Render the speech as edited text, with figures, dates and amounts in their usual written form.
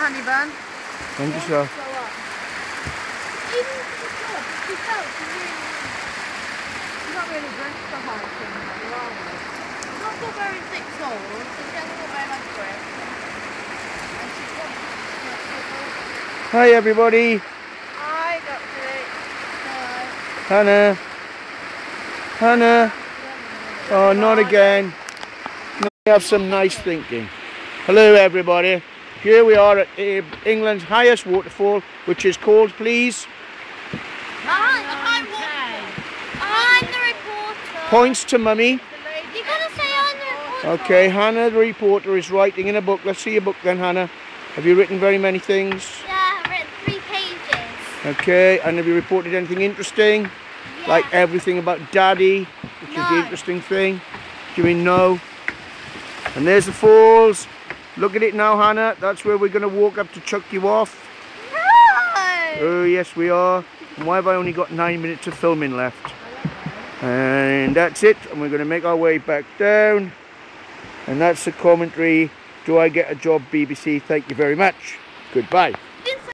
honey bun. Thank you, sir. Even the club, she felt really... She's not really dressed for hiking, are we? She's not so very thick soul, so she hasn't got very much grip. And she's got... Hi, everybody. Hi, Dr. Hi. Hannah. Hannah. Oh, not again. No, we have some nice thinking. Hello, everybody. Here we are at England's highest waterfall, which is called, please? I'm the reporter. Points to Mummy. You gotta say I'm the reporter. Okay, Hannah, the reporter, is writing in a book. Let's see your book then, Hannah. Have you written very many things? Yeah, I've written 3 pages. Okay, and have you reported anything interesting? Yeah. Like everything about Daddy, which is the interesting thing? Do you mean no? And there's the falls. Look at it now, Hannah. That's where we're going to walk up to chuck you off. No! Oh, yes, we are. And why have I only got 9 minutes of filming left? And that's it. And we're going to make our way back down. And that's the commentary. Do I get a job, BBC? Thank you very much. Goodbye.